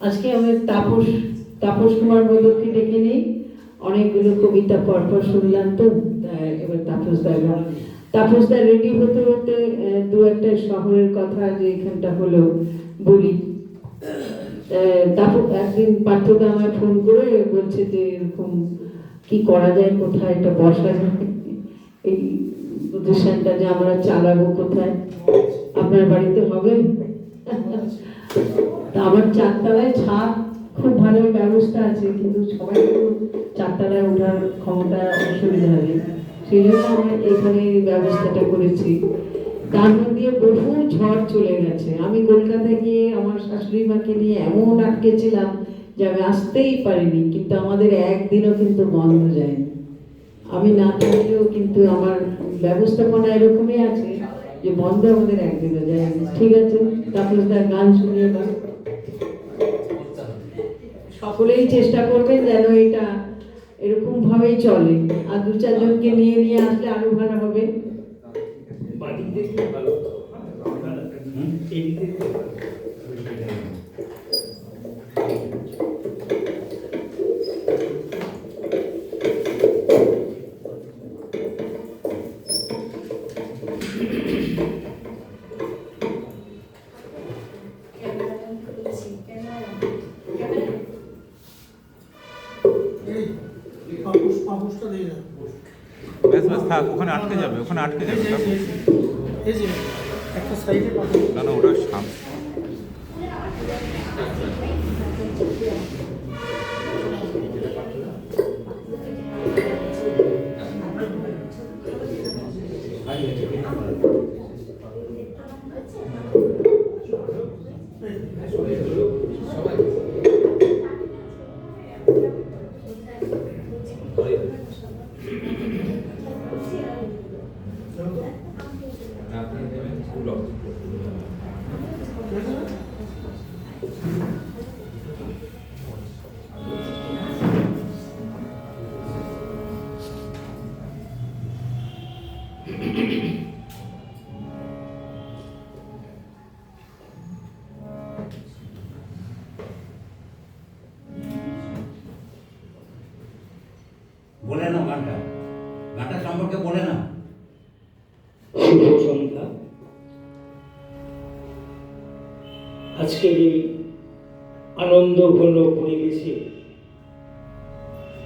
আজকে আমি তাপস কুমার মোদককে ডেকে নেই। অনেকগুলো কবিতা পরপর শুনলাম তো, এবার তাপসদা রেডি হতে হতে দু একটা শহরের কথা যে এখানটা হলো বলি। তারপর একদিন পার্থদা আমায় ফোন করে বলছে যে এরকম কি করা যায়, কোথায় এটা বসা যায়, এই প্রতিষ্ঠানটা যে আমরা চালাবো কোথায়, আপনার বাড়িতে হবে? তা আমার 4 তলায় ছাদ, খুব ভালো ব্যবস্থা আছে, কিন্তু সবাই তো 4 তলায় ওঠার ক্ষমতা অসুবিধা হবে, সেই জন্য আমরা এখানে ব্যবস্থাটা করেছি। তার মধ্যে বহু ঝড় চলে গেছে। আমি কলকাতায় গিয়ে আমার শাশুড়ি মাকে নিয়ে এমন আটকেছিলাম যে আমি আসতেই পারিনি, কিন্তু আমাদের একদিনও কিন্তু বন্ধ যায়নি। আমি না থাকলেও কিন্তু আমার ব্যবস্থাপনা এরকমই আছে যে বন্ধ আমাদের একদিনও যায়নি। ঠিক আছে, তারপরে তার গান শুনিয়ে বা সকলেই চেষ্টা করবেন যেন এটা এরকম ভাবেই চলে, আর 2-4 জনকে নিয়ে নিয়ে আসলে আরো ভালো হবে। থাক, ওখানে আটকে যাবে, ওখানে আটকে যাবে। একটা সাইডে না না, ওটা সামনে। বলে না গানটা সম্পর্কে বলে না। শুভ সন্ধ্যা। আজকের এই আনন্দঘন পরিবেশে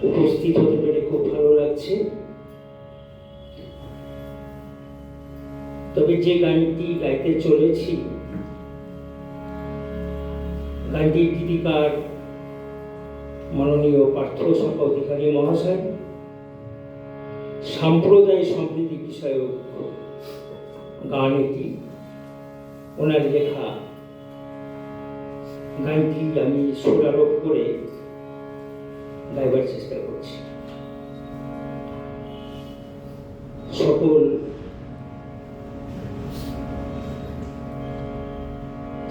উপস্থিত হতে পেরে খুব ভালো লাগছে। তবে যে গানটি গাইতে চলেছি, গানটির গীতিকার মাননীয় পার্থ শঙ্কর অধিকারী মহাশয়, সাম্প্রদায়িক সম্প্রীতি বিষয়ক গান এটি, ওনার লেখা। গানটি আমি সুরারোপ করে গাইবার চেষ্টা করছি। সকল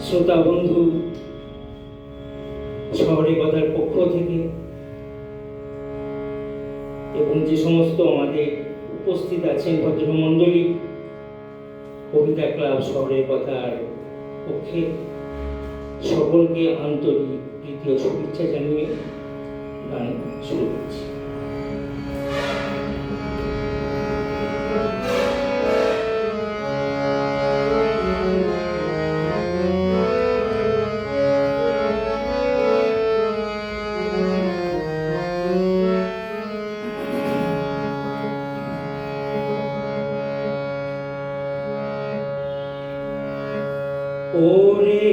শ্রোতা বন্ধু শহরের কথার পক্ষ থেকে এবং যে সমস্ত আমাদের উপস্থিত আছেন ভদ্রমণ্ডলী, কবিতা ক্লাব শহরের কথার পক্ষে সকলকে আন্তরিক প্রীতি ও শুভেচ্ছা জানিয়ে গান শুরু করছি। ওরে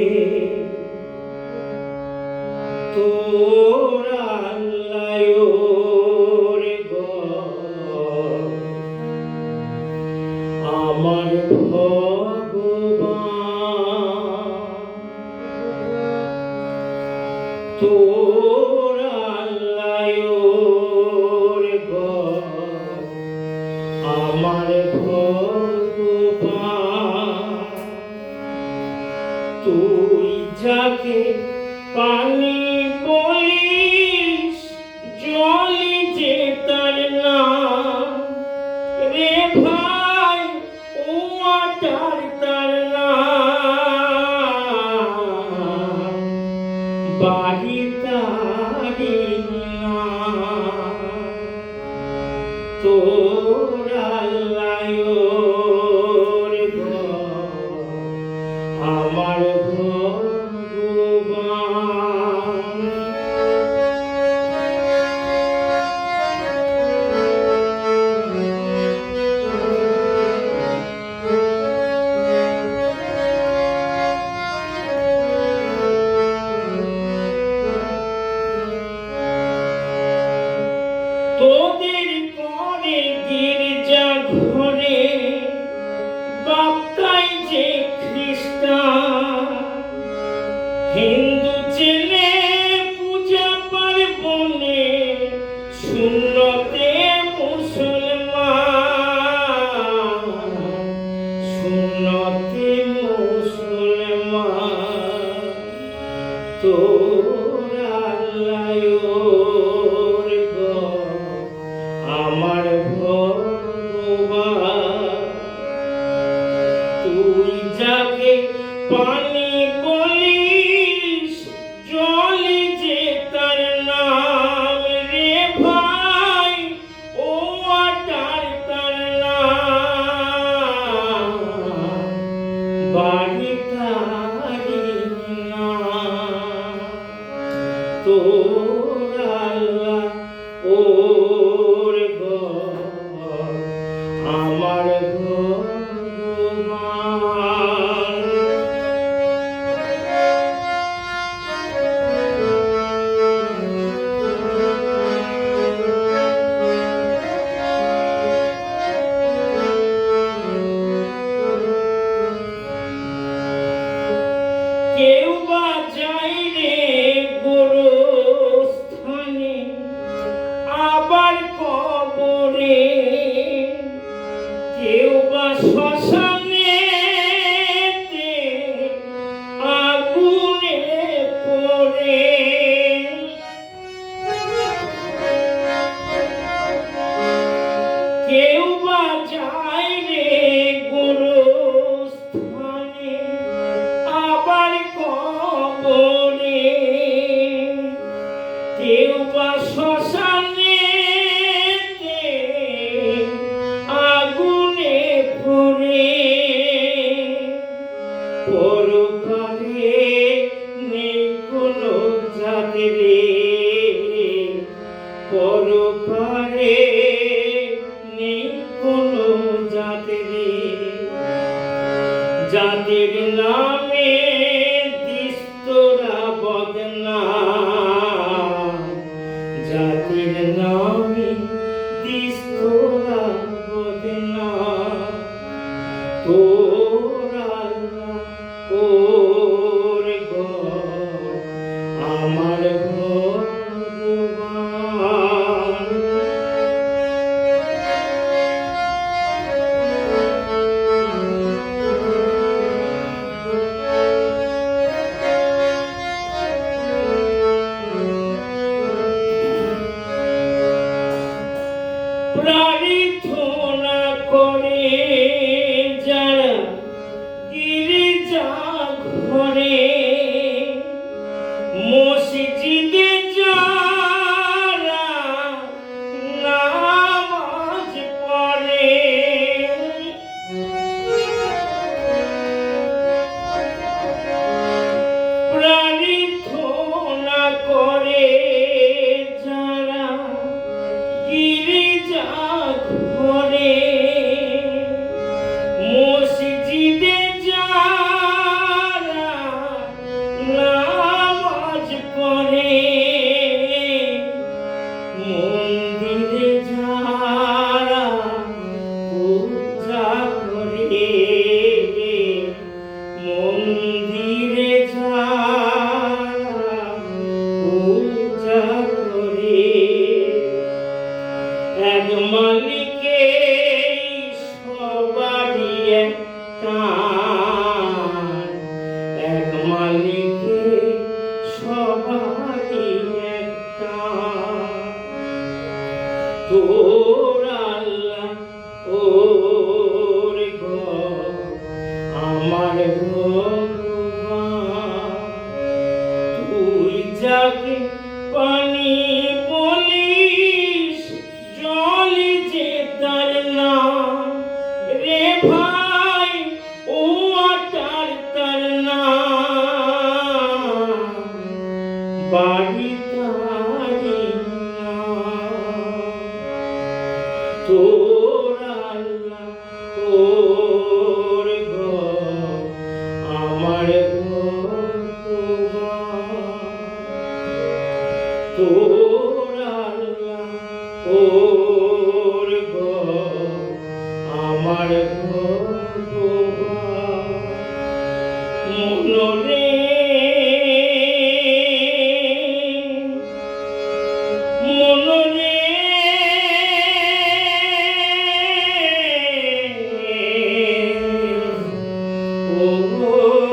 তোরা আল্লাহর ঘর, আমার ভগবান, তোরা আল্লাহর ঘর, আমার ভগবান, তুই যাকে পানি বলিস জলে যে তার নাম রে ভাই, ও আটার তার নাম বাড়ি তারি না তোরা লায়োর ঘর আমার ভগবান। তোদের করে গির্জা ঘরে বাপ্তাই যে খ্রিস্টান, হিন্দু ছেলে পূজা পার্বণে শূন্যতে মুসলমান, শূন্যতে মুসলমান। তোরা লায়োর ঘর আমার ভগবান। তুই যাকে পানি বলিস জলে যে তার নাম রে ভাই, ও আটার তার নাম, বাড়ি তারি না তোরা ওর ঘর আমার ভগবান। কেউ বা যায় রে গোরস্থানে আবার কবরে, কেউ বা শ্মশানে আগুনে পড়ে, কেউ বা যায় রে গোরস্থানে আবার কবরে, কেউ বা শ্মশানে আগুনে পড়ে। পরকালে নেই কোনো জাতি রে, পরকালে নেই কোনো জাতি রে, জাতির নামে দিস তোরা বদনাম, জাতির নামে দিস তোরা বদনাম। তোরা ওর ঘর আমার ভগবান। প্রার্থনা করে যারা গির্জা ঘরে, মসজিদে যারা নামাজ পড়ে, প্রার্থনা করে যারা গির্জা ঘরে, মসজিদে যারা নামাজ পড়ে, মন্দিরে যারা পূজা করে, মন্দিরে যারা পূজা করে, এক মালিকে সবারই এক টান, এক মালিকে যাকে পানি বলিস জল যে তার নাম রে ভাই ও আটার তার নাম বাড়ি তারি নাম তোর আল্লাহ তোর ঘর আমার ঘর তোর আল্লাহ তোর ঘর আমার ঘর মনরে মনরে ও মনরে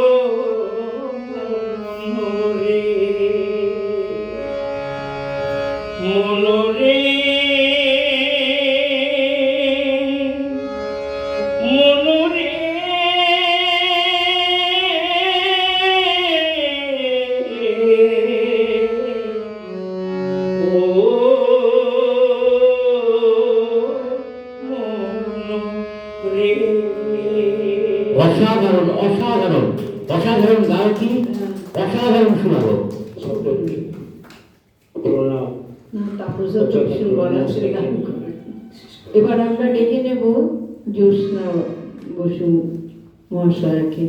মনরে মনরে ও মনরে অসাধারণ অসাধারণ অসাধারণ গায়কি, অসাধারণ শোনাবো। প্রণাম তাপসা তো ভীষণ গলা ছেড়ে গান করে। এবার আমরা ডেকে নেব জ্যোৎস্না বসু মহাশয়কে।